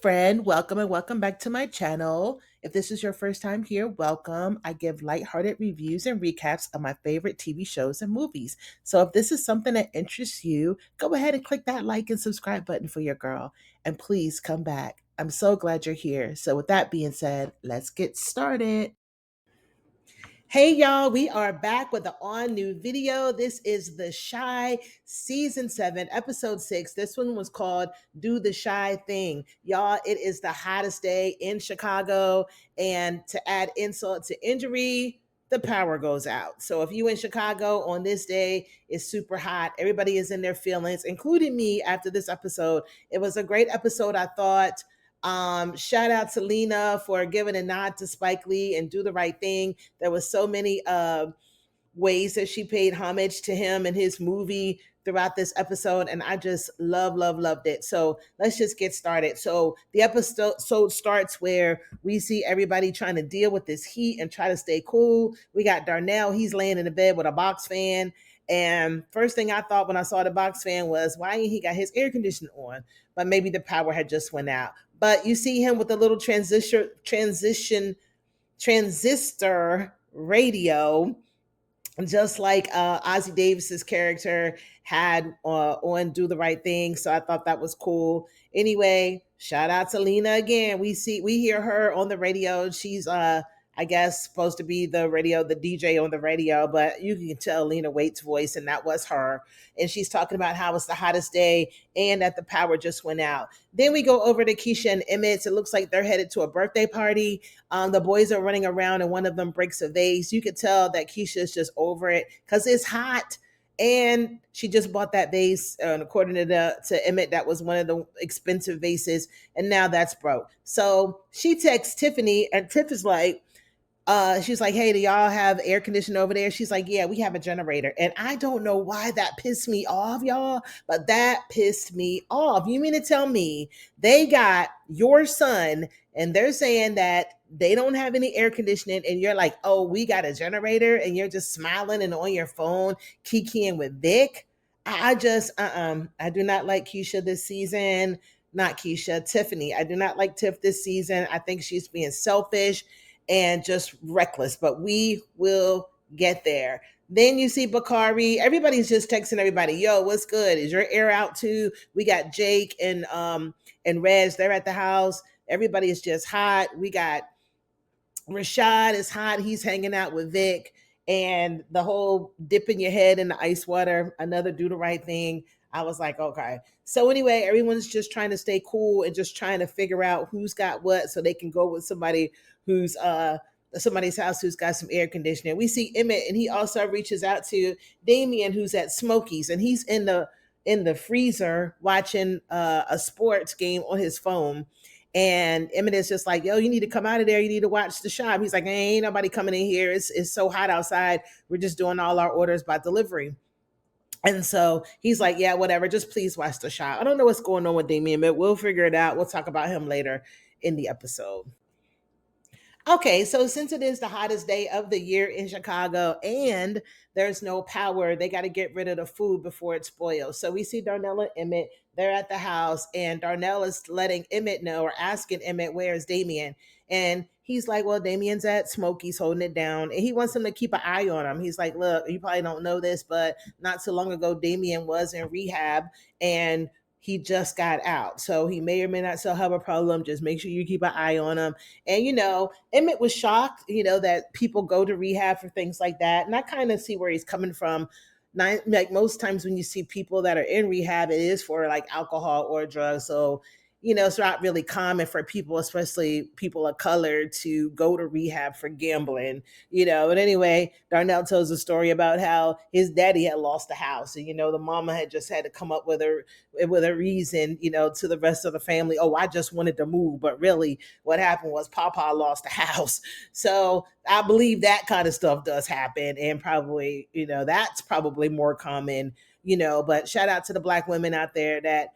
friend, welcome and welcome back to my channel. If this is your first time here, welcome. I give lighthearted reviews and recaps of my favorite TV shows and movies. So if this is something that interests you, go ahead and click that like and subscribe button for your girl. And please come back. I'm so glad you're here. So with that being said, let's get started. Hey y'all, we are back with an on new video. This is The Shy season 7, episode 6. This one was called Do the Shy Thing. Y'all, it is the hottest day in Chicago, and to add insult to injury, the power goes out. So if you in Chicago on this day, it's super hot. Everybody is in their feelings, including me after this episode. It was a great episode, I thought. Shout out to Lena for giving a nod to Spike Lee and Do the Right Thing. There was so many ways that she paid homage to him and his movie throughout this episode, and I just loved it. So let's just get started. So the episode starts where we see everybody trying to deal with this heat and try to stay cool. We got Darnell, he's laying in the bed with a box fan. And first thing I thought when I saw the box fan was, why ain't he got his air conditioner on? But maybe the power had just went out. But you see him with a little transistor radio, just like Ozzie Davis's character had on Do the Right Thing. So I thought that was cool. Anyway, shout out to Lena again. We hear her on the radio. She's I guess supposed to be the DJ on the radio, but you can tell Lena Waithe's voice, and that was her. And she's talking about how it's the hottest day and that the power just went out. Then we go over to Keisha and Emmett. It looks like they're headed to a birthday party. The boys are running around, and one of them breaks a vase. You could tell that Keisha is just over it because it's hot. And she just bought that vase, and according to Emmett, that was one of the expensive vases, and now that's broke. So she texts Tiffany, and Tiff is like, she's like, hey, do y'all have air conditioning over there? She's like, yeah, we have a generator. And I don't know why that pissed me off, y'all, but that pissed me off. You mean to tell me they got your son and they're saying that they don't have any air conditioning, and you're like, oh, we got a generator, and you're just smiling and on your phone kikiing with Vic? I just, I do not like Keisha this season. Not Keisha, Tiffany. I do not like Tiff this season. I think she's being selfish and just reckless, but we will get there. Then you see Bakari. Everybody's just texting everybody, yo, what's good? Is your air out too? We got Jake and Reg, they're at the house. Everybody is just hot. We got Rashad is hot. He's hanging out with Vic, and the whole dipping your head in the ice water, another Do the Right Thing. I was like, okay. So anyway, everyone's just trying to stay cool and just trying to figure out who's got what so they can go with somebody who's somebody's house who's got some air conditioning. We see Emmett, and he also reaches out to Damien, who's at Smokies, and he's in the freezer watching a sports game on his phone. And Emmett is just like, yo, you need to come out of there. You need to watch the shop. He's like, ain't nobody coming in here. It's so hot outside. We're just doing all our orders by delivery. And so he's like, yeah, whatever. Just please watch the shop. I don't know what's going on with Damien, but we'll figure it out. We'll talk about him later in the episode. Okay, so since it is the hottest day of the year in Chicago and there's no power, they got to get rid of the food before it spoils. So we see Darnell and Emmett, they're at the house, and Darnell is letting Emmett know, or asking Emmett, where's Damien? And he's like, well, Damien's at Smokey's holding it down, and he wants him to keep an eye on him. He's like, look, you probably don't know this, but not so long ago, Damien was in rehab, and he just got out. So he may or may not still have a problem. Just make sure you keep an eye on him. And, Emmett was shocked, that people go to rehab for things like that. And I kind of see where he's coming from. Like most times when you see people that are in rehab, it is for like alcohol or drugs. So, it's not really common for people, especially people of color, to go to rehab for gambling, But anyway, Darnell tells a story about how his daddy had lost the house. And, the mama had just had to come up with a reason, to the rest of the family. Oh, I just wanted to move. But really what happened was Papa lost the house. So I believe that kind of stuff does happen. And probably, that's probably more common, but shout out to the Black women out there that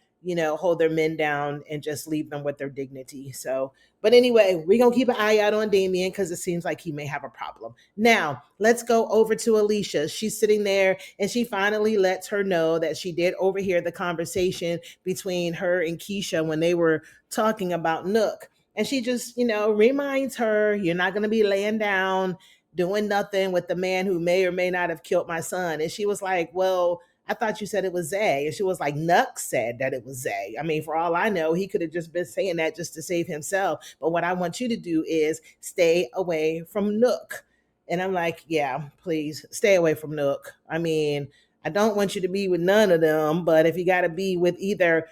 hold their men down and just leave them with their dignity. So, but anyway, we're going to keep an eye out on Damien because it seems like he may have a problem. Now, let's go over to Alicia. She's sitting there and she finally lets her know that she did overhear the conversation between her and Keisha when they were talking about Nook. And she just, reminds her, you're not going to be laying down doing nothing with the man who may or may not have killed my son. And she was like, well, I thought you said it was Zay. And she was like, Nuck said that it was Zay. I mean, for all I know, he could have just been saying that just to save himself. But what I want you to do is stay away from Nook. And I'm like, yeah, please stay away from Nook. I mean, I don't want you to be with none of them, but if you got to be with either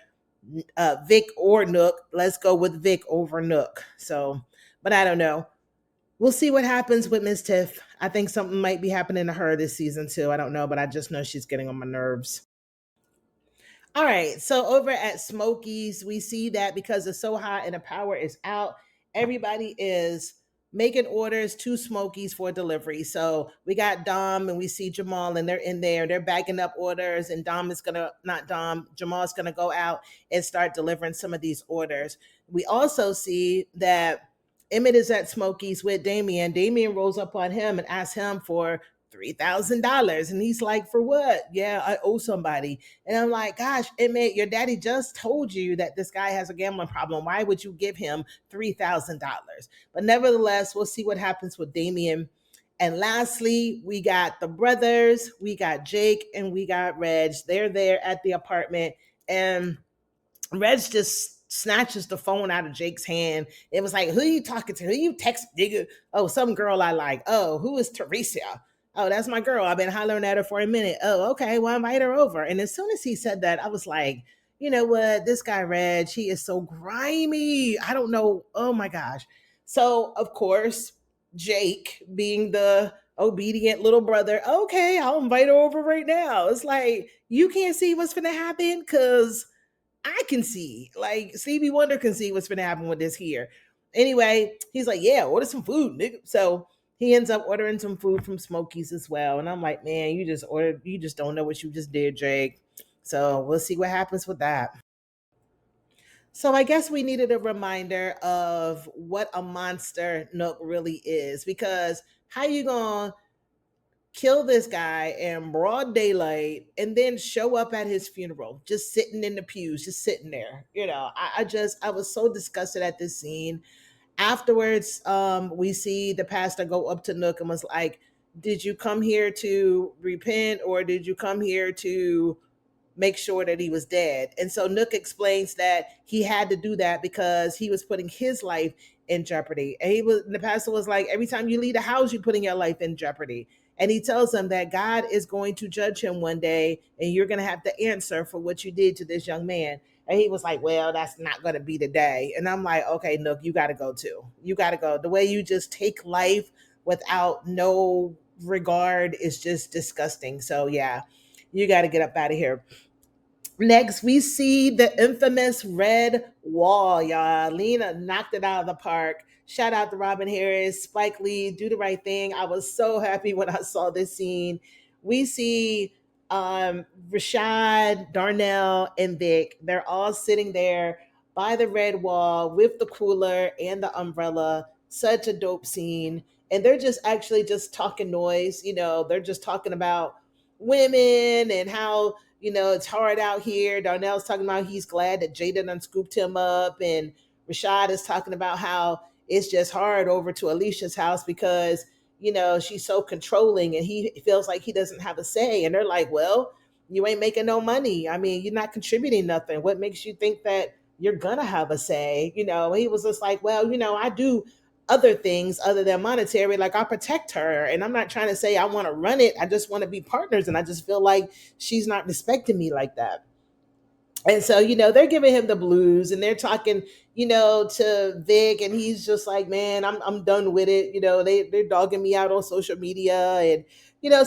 Vic or Nook, let's go with Vic over Nook. So, but I don't know. We'll see what happens with Miss Tiff. I think something might be happening to her this season too. I don't know, but I just know she's getting on my nerves. All right. So over at Smokies, we see that because it's so hot and the power is out, everybody is making orders to Smokies for delivery. So we got Dom and we see Jamal and they're in there. They're bagging up orders and Dom is gonna not Dom, Jamal's gonna go out and start delivering some of these orders. We also see that Emmett is at Smokies with Damien. Damien rolls up on him and asks him for $3,000. And he's like, for what? Yeah, I owe somebody. And I'm like, gosh, Emmett, your daddy just told you that this guy has a gambling problem. Why would you give him $3,000? But nevertheless, we'll see what happens with Damien. And lastly, we got the brothers, we got Jake, and we got Reg. They're there at the apartment. And Reg just snatches the phone out of Jake's hand. It was like, who are you talking to? Who you text, nigga? Oh, some girl I like. Oh, who is Teresa? Oh, that's my girl. I've been hollering at her for a minute. Oh, okay. Well, invite her over. And as soon as he said that, I was like, you know what? This guy, Reg, he is so grimy. I don't know. Oh my gosh. So, of course, Jake, being the obedient little brother, okay, I'll invite her over right now. It's like, you can't see what's going to happen because I can see, like Stevie Wonder can see what's been happening with this here. Anyway, he's like, yeah, order some food, nigga. So he ends up ordering some food from Smokies as well. And I'm like, man, you just don't know what you just did, Jake. So we'll see what happens with that. So I guess we needed a reminder of what a monster Nook really is, because how you gonna kill this guy in broad daylight and then show up at his funeral just sitting in the pews, just sitting there? I was so disgusted at this scene. Afterwards, we see the pastor go up to Nook and was like, did you come here to repent or did you come here to make sure that he was dead? And so Nook explains that he had to do that because he was putting his life in jeopardy. And the pastor was like, every time you leave the house, you're putting your life in jeopardy. And he tells him that God is going to judge him one day and you're going to have to answer for what you did to this young man. And he was like, well, that's not going to be the day. And I'm like, okay, Nook, you got to go too. You got to go. The way you just take life without no regard is just disgusting. So yeah, you got to get up out of here. Next, we see the infamous red wall, y'all. Lena knocked it out of the park. Shout out to Robin Harris, Spike Lee, do the right thing. I was so happy when I saw this scene. We see Rashad, Darnell, and Vic. They're all sitting there by the red wall with the cooler and the umbrella. Such a dope scene. And they're just actually just talking noise. They're just talking about women and how it's hard out here. Darnell's talking about he's glad that Jada done scooped him up. And Rashad is talking about how it's just hard over to Alicia's house because, she's so controlling and he feels like he doesn't have a say. And they're like, well, you ain't making no money. I mean, you're not contributing nothing. What makes you think that you're going to have a say? He was just like, well, I do other things other than monetary. Like, I protect her and I'm not trying to say I want to run it. I just want to be partners. And I just feel like she's not respecting me like that. And so, they're giving him the blues and they're talking, to Vic, and he's just like, man, I'm done with it. They're dogging me out on social media. And,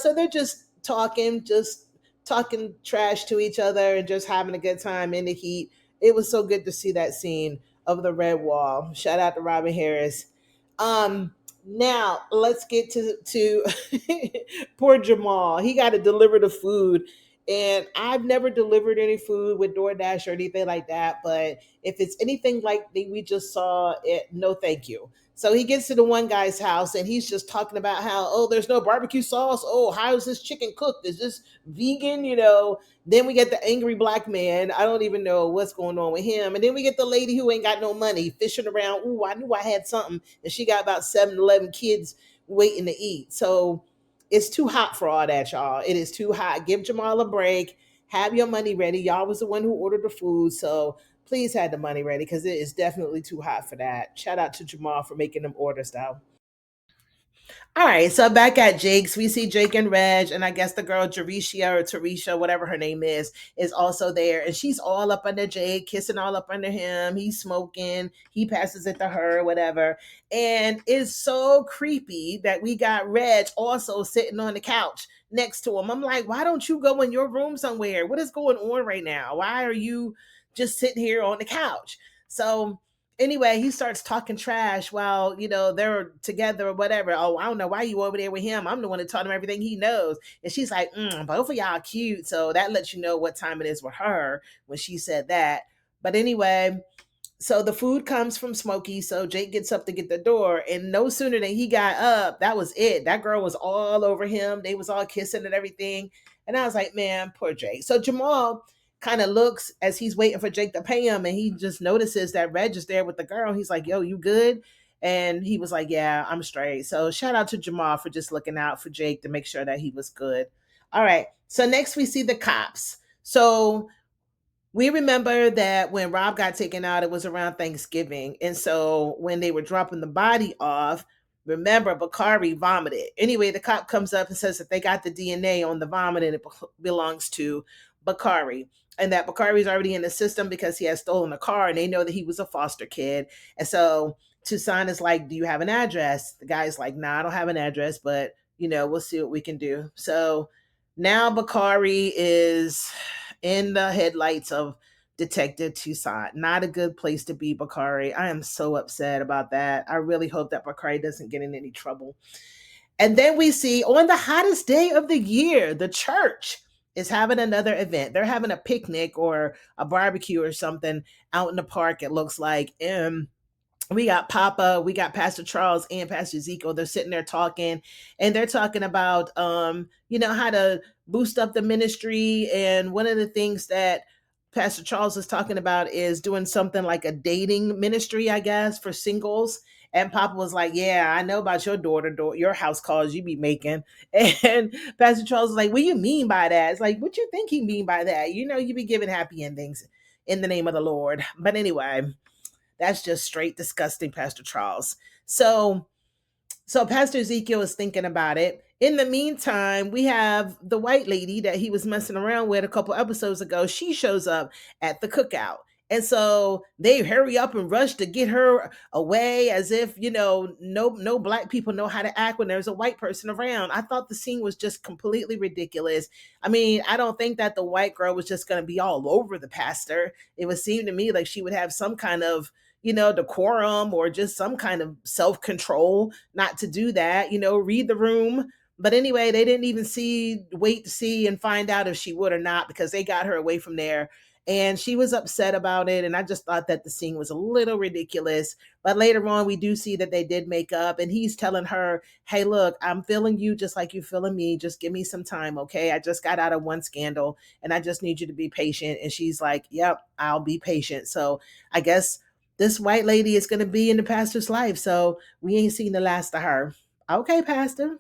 so they're just talking trash to each other and just having a good time in the heat. It was so good to see that scene of the red wall. Shout out to Robin Harris. Now let's get to poor Jamal. He got to deliver the food And I've never delivered any food with DoorDash or anything like that. But if it's anything like we just saw, it, no, thank you. So he gets to the one guy's house and he's just talking about how, oh, there's no barbecue sauce. Oh, how is this chicken cooked? Is this vegan? Then we get the angry black man. I don't even know what's going on with him. And then we get the lady who ain't got no money fishing around. Ooh, I knew I had something. And she got about 7-11 kids waiting to eat. So it's too hot for all that, y'all. It is too hot. Give Jamal a break. Have your money ready. Y'all was the one who ordered the food. So please have the money ready because it is definitely too hot for that. Shout out to Jamal for making them orders though. All right, so back at Jake's, we see Jake and Reg, and I guess the girl Jericia or Teresha, whatever her name is also there, and she's all up under Jake, kissing all up under him. He's smoking, he passes it to her, whatever, and it's so creepy that we got Reg also sitting on the couch next to him. I'm like, why don't you go in your room somewhere? What is going on right now? Why are you just sitting here on the couch? So anyway, he starts talking trash while they're together or whatever. Oh, I don't know why you over there with him. I'm the one that taught him everything he knows. And she's like, both of y'all cute. So that lets you know what time it is with her when she said that. But anyway, so the food comes from Smokey. So Jake gets up to get the door, and no sooner than he got up, that was it. That girl was all over him. They was all kissing and everything. And I was like, man, poor Jake. So Jamal kind of looks as he's waiting for Jake to pay him, and he just notices that Reg is there with the girl. He's like, yo, you good? And he was like, yeah, I'm straight. So shout out to Jamal for just looking out for Jake to make sure that he was good. All right. So next we see the cops. So we remember that when Rob got taken out, it was around Thanksgiving. And so when they were dropping the body off, remember Bakari vomited. Anyway, the cop comes up and says that they got the DNA on the vomit and it belongs to Bakari. And that Bakari's already in the system because he has stolen a car and they know that he was a foster kid. And so Tucson is like, do you have an address? The guy's like, nah, I don't have an address, but we'll see what we can do. So now Bakari is in the headlights of Detective Tucson. Not a good place to be, Bakari. I am so upset about that. I really hope that Bakari doesn't get in any trouble. And then we see on the hottest day of the year, the church is having another event. They're having a picnic or a barbecue or something out in the park, it looks like. We got Papa, we got Pastor Charles and Pastor Ezekiel. They're sitting there talking, and they're talking about how to boost up the ministry. And one of the things that Pastor Charles is talking about is doing something like a dating ministry, I guess, for singles. And Papa was like, yeah, I know about your your house calls you be making. And Pastor Charles was like, what do you mean by that? It's like, what you think he mean by that? You be giving happy endings in the name of the Lord. But anyway, that's just straight disgusting, Pastor Charles. So Pastor Ezekiel is thinking about it. In the meantime, we have the white lady that he was messing around with a couple episodes ago. She shows up at the cookout. And so they hurry up and rush to get her away as if, no black people know how to act when there's a white person around. I thought the scene was just completely ridiculous. I mean, I don't think that the white girl was just going to be all over the pastor. It would seem to me like she would have some kind of decorum or just some kind of self control not to do that, read the room. But anyway, they didn't even wait to see and find out if she would or not because they got her away from there. And she was upset about it. And I just thought that the scene was a little ridiculous. But later on, we do see that they did make up. And he's telling her, hey, look, I'm feeling you just like you're feeling me. Just give me some time, okay? I just got out of one scandal and I just need you to be patient. And she's like, yep, I'll be patient. So I guess this white lady is going to be in the pastor's life. So we ain't seen the last of her. Okay, Pastor.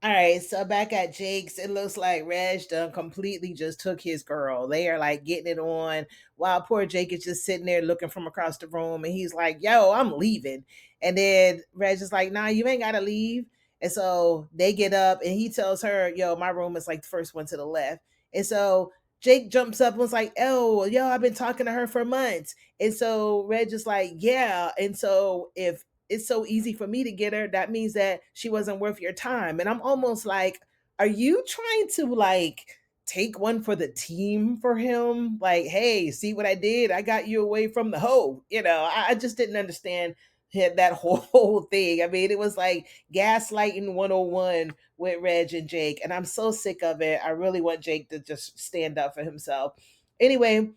All right, so back at Jake's, it looks like Reg done completely just took his girl. They are like getting it on while poor Jake is just sitting there looking from across the room and he's like, yo, I'm leaving. And then Reg is like, nah, you ain't gotta leave. And so they get up and he tells her, yo, my room is like the first one to the left. And so Jake jumps up and was like, oh, yo, I've been talking to her for months. And so Reg is like, yeah. And so if it's so easy for me to get her, that means that she wasn't worth your time. And I'm almost like, are you trying to like take one for the team for him? Like, hey, see what I did? I got you away from the hoe. I just didn't understand had that whole thing. I mean, it was like gaslighting 101 with Reg and Jake. And I'm so sick of it. I really want Jake to just stand up for himself. Anyway,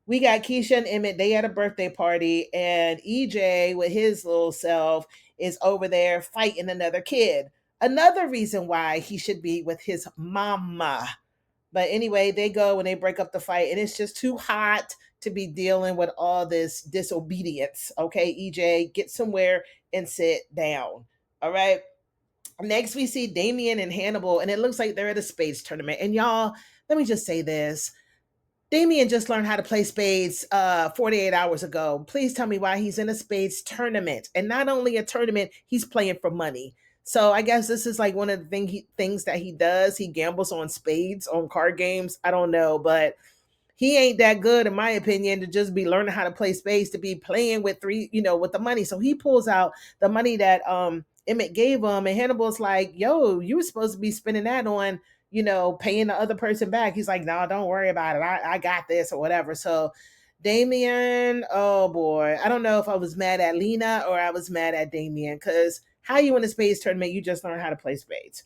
we got Keisha and Emmett. They had a birthday party, and EJ with his little self is over there fighting another kid. Another reason why he should be with his mama. But anyway, they go and they break up the fight, and it's just too hot to be dealing with all this disobedience. Okay, EJ, get somewhere and sit down. All right. Next, we see Damien and Hannibal, and it looks like they're at a spades tournament. And y'all, let me just say this. Damien just learned how to play spades 48 hours ago. Please tell me why he's in a spades tournament. And not only a tournament, he's playing for money. So I guess this is like one of the things that he does. He gambles on spades, on card games. I don't know, but he ain't that good, in my opinion, to just be learning how to play spades, to be playing with three, with the money. So he pulls out the money that Emmett gave him, and Hannibal's like, yo, you were supposed to be spending that on, paying the other person back. He's like, no, don't worry about it. I got this or whatever. So Damien, oh boy. I don't know if I was mad at Lena or I was mad at Damien, because how you in a spades tournament, you just learn how to play spades.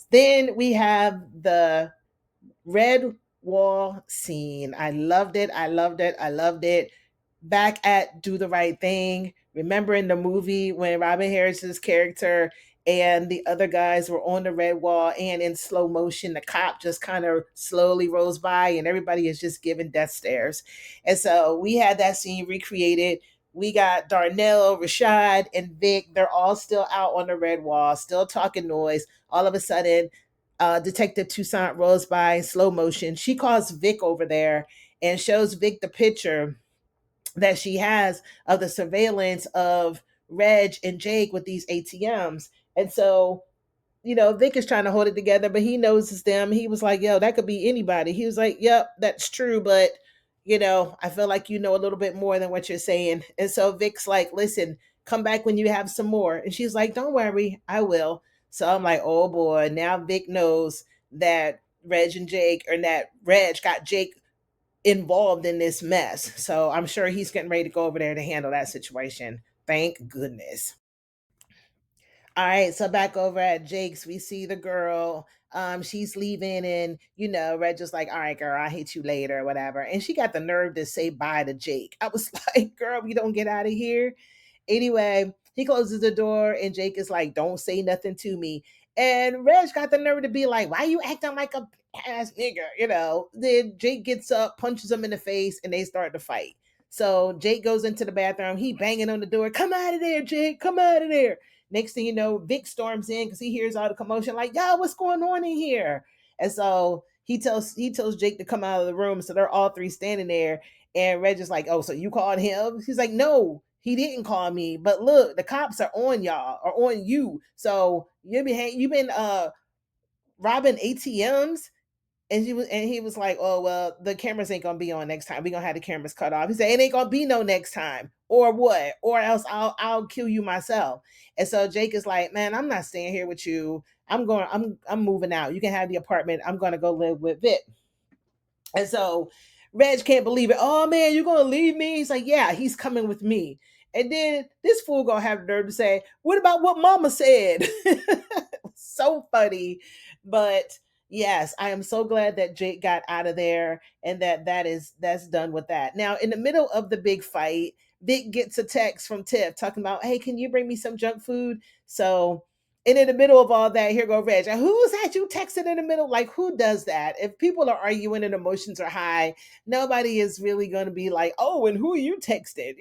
Then we have the red wall scene. I loved it. I loved it. I loved it. Back at Do the Right Thing. Remember in the movie when Robin Harris's character and the other guys were on the red wall, and in slow motion, the cop just kind of slowly rolls by and everybody is just giving death stares. And so we had that scene recreated. We got Darnell, Rashad, and Vic. They're all still out on the red wall, still talking noise. All of a sudden, Detective Toussaint rolls by in slow motion. She calls Vic over there and shows Vic the picture that she has of the surveillance of Reg and Jake with these ATMs. And so, Vic is trying to hold it together, but he knows it's them. He was like, yo, that could be anybody. He was like, yep, that's true. But, I feel like you know a little bit more than what you're saying. And so Vic's like, listen, come back when you have some more. And she's like, don't worry, I will. So I'm like, oh boy, now Vic knows that Reg and Jake, or that Reg got Jake involved in this mess. So I'm sure he's getting ready to go over there to handle that situation. Thank goodness. All right, so back over at Jake's, we see the girl. She's leaving, and Red just like, all right, girl, I'll hit you later, or whatever. And she got the nerve to say bye to Jake. I was like, girl, we don't get out of here. Anyway, he closes the door, and Jake is like, don't say nothing to me. And Reg got the nerve to be like, why you acting like a ass nigga? Then Jake gets up, punches him in the face, and they start to fight. So Jake goes into the bathroom. He banging on the door. Come out of there, Jake. Come out of there. Next thing you know, Vic storms in because he hears all the commotion, like, yo, what's going on in here? And so he tells Jake to come out of the room. So they're all three standing there. And Reg is like, oh, so you called him? He's like, no, he didn't call me. But look, the cops are on y'all, or on you. So you've been robbing ATMs. And he was like, oh well, the cameras ain't gonna be on next time. We gonna have the cameras cut off. He said, it ain't gonna be no next time. Or what? Or else I'll kill you myself. And so Jake is like, man, I'm not staying here with you. I'm moving out. You can have the apartment. I'm gonna go live with Vic. And so Reg can't believe it. Oh man, you're gonna leave me? He's like, yeah, he's coming with me. And then this fool gonna have the nerve to say, what about what mama said? So funny. But yes, I am so glad that Jake got out of there, and that's done with that. Now, in the middle of the big fight, Vic gets a text from Tiff talking about, hey, can you bring me some junk food? So, and in the middle of all that, here go Reg. And who's that you texted in the middle? Like, who does that? If people are arguing and emotions are high, nobody is really going to be like, oh, and who you texted?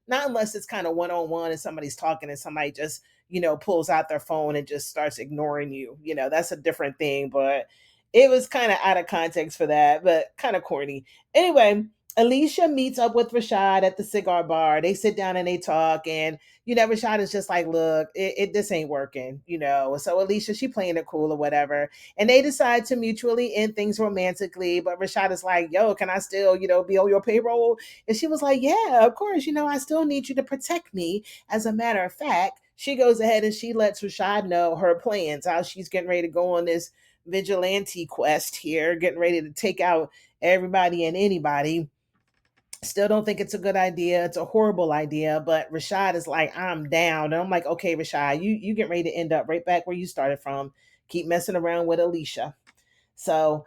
Not unless it's kind of one on one and somebody's talking and somebody just, pulls out their phone and just starts ignoring you. That's a different thing. But it was kind of out of context for that, but kind of corny. Anyway, Alicia meets up with Rashad at the cigar bar. They sit down and they talk, and Rashad is just like, look, this ain't working. So Alicia, she playing it cool or whatever. And they decide to mutually end things romantically. But Rashad is like, yo, can I still, be on your payroll? And she was like, yeah, of course. I still need you to protect me. As a matter of fact, she goes ahead and she lets Rashad know her plans, how she's getting ready to go on this vigilante quest here, getting ready to take out everybody and anybody. Still don't think it's a good idea. It's a horrible idea. But Rashad is like, I'm down. And I'm like, okay, Rashad, you get ready to end up right back where you started from. Keep messing around with Alicia. So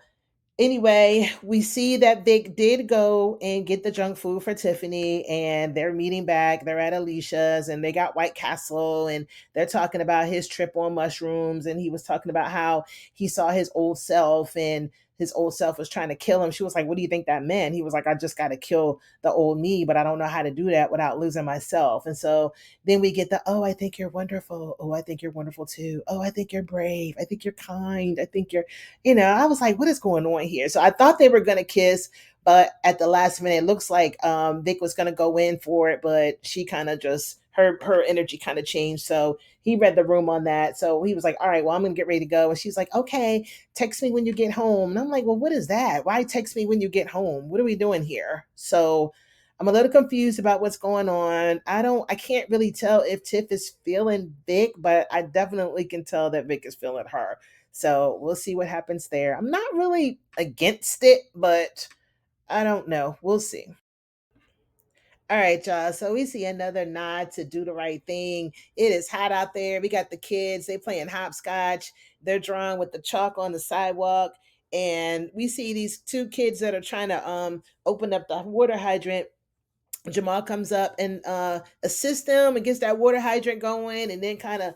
anyway, we see that Vic did go and get the junk food for Tiffany, and they're meeting back. They're at Alicia's, and they got White Castle, and they're talking about his trip on mushrooms. And he was talking about how he saw his old self, and his old self was trying to kill him. She was like, "What do you think that meant?" He was like, "I just got to kill the old me, but I don't know how to do that without losing myself." And so then we get the, "Oh, I think you're wonderful. Oh, I think you're wonderful too. Oh, I think you're brave. I think you're kind. I think you're," I was like, what is going on here? So I thought they were going to kiss, but at the last minute, it looks like Vic was going to go in for it, but she kind of just, her energy kind of changed. So he read the room on that. So he was like, all right, well, I'm going to get ready to go. And she's like, okay, text me when you get home. And I'm like, well, what is that? Why text me when you get home? What are we doing here? So I'm a little confused about what's going on. I can't really tell if Tiff is feeling Vic, but I definitely can tell that Vic is feeling her. So we'll see what happens there. I'm not really against it, but I don't know. We'll see. All right, y'all. So we see another nod to do the right thing. It is hot out there. We got the kids. They playing hopscotch. They're drawing with the chalk on the sidewalk. And we see these two kids that are trying to open up the water hydrant. Jamal comes up and assists them and gets that water hydrant going, and then kind of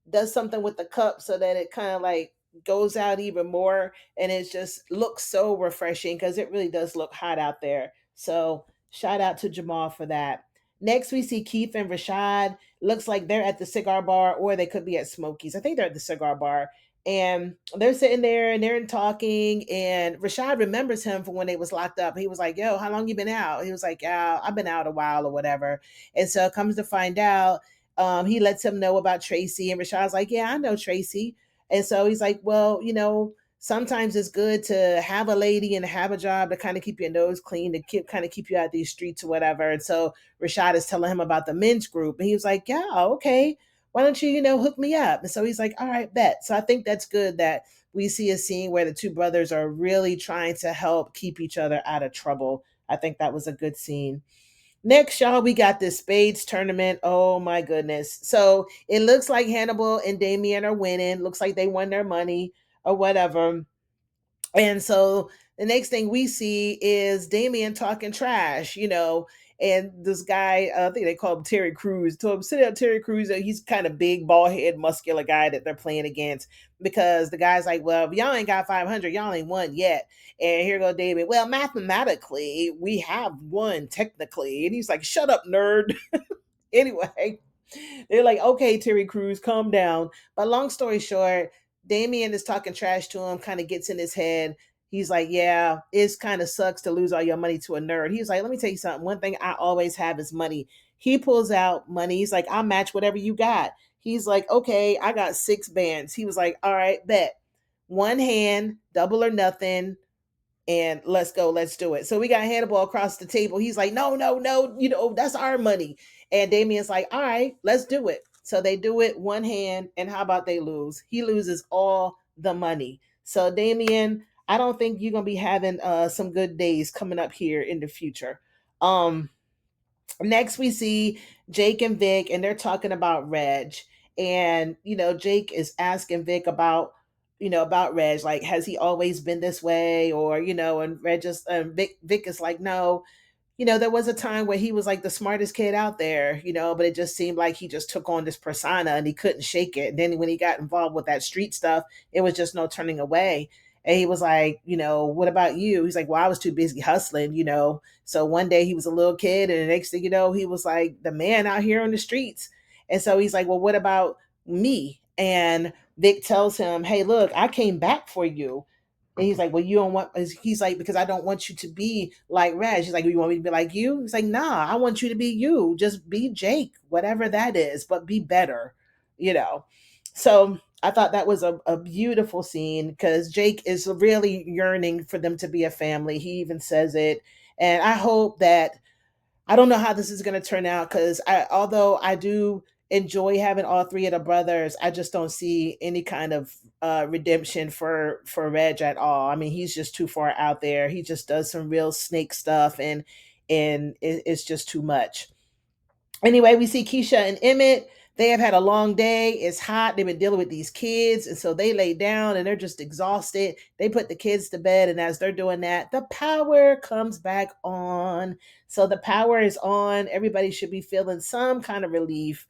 does something with the cup so that it kind of like goes out even more, and it just looks so refreshing because it really does look hot out there. So shout out to Jamal for that. Next we see Keith and Rashad. Looks like they're at the cigar bar, or they could be at Smokies. I think they're at the cigar bar, and they're sitting there and they're talking, and Rashad remembers him from when they was locked up. He was like, yo, how long you been out? He was like, yeah, I've been out a while or whatever. And so it comes to find out, he lets him know about Tracy, and Rashad's like, yeah, I know Tracy. And so he's like, well, sometimes it's good to have a lady and have a job to kind of keep your nose clean, to keep you out these streets or whatever. And so Rashad is telling him about the men's group, and he was like, yeah, okay, why don't you, hook me up? And so he's like, all right, bet. So I think that's good that we see a scene where the two brothers are really trying to help keep each other out of trouble. I think that was a good scene. Next, y'all, we got this spades tournament. Oh my goodness. So it looks like Hannibal and Damien are winning. Looks like they won their money or whatever. And so the next thing we see is Damien talking trash, and this guy, I think they call him Terry Crews, told him, sit down, Terry Crews. He's kind of big, bald head, muscular guy that they're playing against, because the guy's like, well, if y'all ain't got 500, y'all ain't won yet. And here go David. Well, mathematically, we have won technically. And he's like, shut up, nerd. Anyway, they're like, okay, Terry Crews, calm down. But long story short, Damien is talking trash to him, kind of gets in his head. He's like, yeah, it's kind of sucks to lose all your money to a nerd. He's like, let me tell you something. One thing I always have is money. He pulls out money. He's like, I'll match whatever you got. He's like, okay, I got 6 bands. He was like, all right, bet. One hand, double or nothing, and let's go, let's do it. So we got Hannibal across the table. He's like, no, no, no, that's our money. And Damien's like, all right, let's do it. So they do it one hand, and how about they lose? He loses all the money. So Damien, I don't think you're gonna be having some good days coming up here in the future. Um, Next we see Jake and Vic, and they're talking about Reg. And Jake is asking Vic about Reg, like, has he always been this way? Or and Reg just Vic is like, no, there was a time where he was like the smartest kid out there, but it just seemed like he just took on this persona and he couldn't shake it. And then when he got involved with that street stuff, it was just no turning away. And he was like, what about you? He's like, well, I was too busy hustling, So one day he was a little kid, and the next thing you know, he was like the man out here on the streets. And so he's like, well, what about me? And Vic tells him, hey, look, I came back for you. And he's like, well, you don't want, he's like, because I don't want you to be like Reg. He's like, you want me to be like you? He's like, nah, I want you to be you. Just be Jake, whatever that is, but be better, you know? So I thought that was a beautiful scene, because Jake is really yearning for them to be a family. He even says it. And I hope that, I don't know how this is going to turn out, because although I do enjoy having all three of the brothers, I just don't see any kind of redemption for Reg at all. I mean, he's just too far out there. He just does some real snake stuff, and and it's just too much. Anyway, we see Keisha and Emmett. They have had a long day. It's hot. They've been dealing with these kids. And so they lay down and they're just exhausted. They put the kids to bed. And as they're doing that, the power comes back on. So the power is on. Everybody should be feeling some kind of relief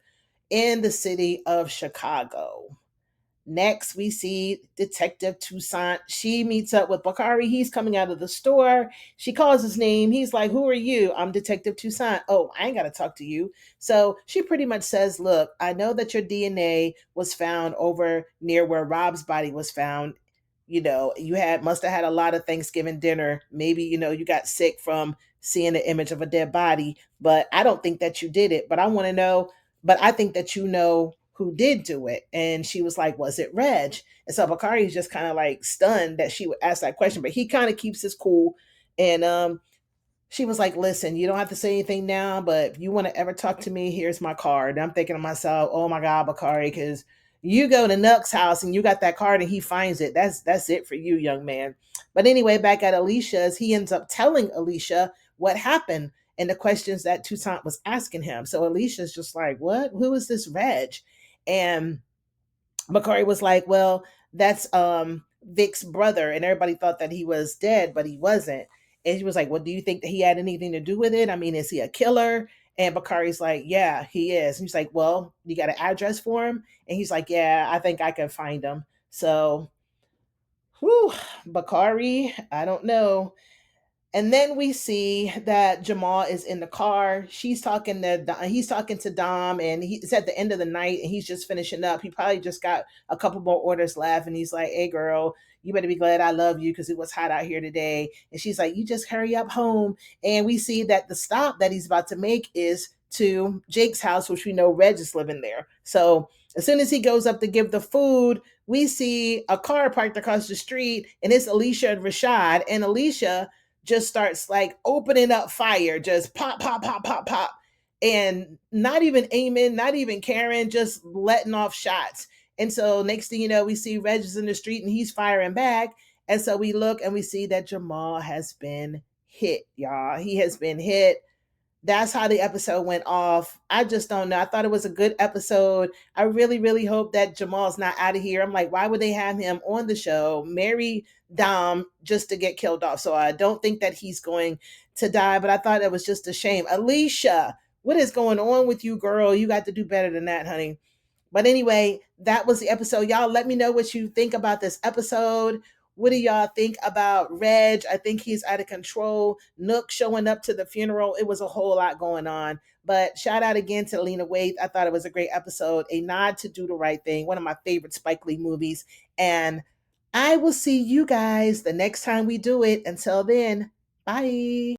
in the city of Chicago. Next, we see Detective Toussaint. She meets up with Bakari. He's coming out of the store. She calls his name. He's like, "Who are you?" "I'm Detective Toussaint." "Oh, I ain't got to talk to you." So she pretty much says, "Look, I know that your DNA was found over near where Rob's body was found. You must have had a lot of Thanksgiving dinner. Maybe, you got sick from seeing the image of a dead body, but I don't think that you did it. But I want to know, but I think that you know who did do it." And she was like, "Was it Reg?" And so Bakari is just kind of like stunned that she would ask that question, but he kind of keeps his cool. And she was like, "Listen, you don't have to say anything now, but if you want to ever talk to me, here's my card." And I'm thinking to myself, "Oh my God, Bakari, because you go to Nuck's house and you got that card and he finds it. That's it for you, young man." But anyway, back at Alicia's, he ends up telling Alicia what happened and the questions that Toussaint was asking him. So Alicia's just like, "What? Who is this Reg?" And Bakari was like, "Well, that's Vic's brother," and everybody thought that he was dead, but he wasn't. And he was like, "Well, do you think that he had anything to do with it? I mean, is he a killer?" And Bakari's like, "Yeah, he is." And he's like, "Well, you got an address for him?" And he's like, "Yeah, I think I can find him." So, whew, Bakari, I don't know. And then we see that Jamal is in the car. He's talking to Dom, and it's at the end of the night, and he's just finishing up. He probably just got a couple more orders left, and he's like, "Hey, girl, you better be glad I love you because it was hot out here today." And she's like, "You just hurry up home." And we see that the stop that he's about to make is to Jake's house, which we know Reg is living there. So as soon as he goes up to give the food, we see a car parked across the street, and it's Alicia and Rashad. And Alicia just starts like opening up fire, just pop, pop, pop, pop, pop, and not even aiming, not even caring, just letting off shots. And so next thing you know, we see Reg is in the street and he's firing back. And so we look and we see that Jamal has been hit, y'all. He has been hit. That's how the episode went off. I just don't know. I thought it was a good episode. I really, really hope that Jamal's not out of here. I'm like, why would they have him on the show, marry Dom, just to get killed off? So I don't think that he's going to die, but I thought it was just a shame. Alicia, what is going on with you, girl? You got to do better than that, honey. But anyway, that was the episode. Y'all let me know what you think about this episode. What do y'all think about Reg? I think he's out of control. Nook showing up to the funeral. It was a whole lot going on. But shout out again to Lena Waithe. I thought it was a great episode. A nod to Do the Right Thing, one of my favorite Spike Lee movies. And I will see you guys the next time we do it. Until then, bye.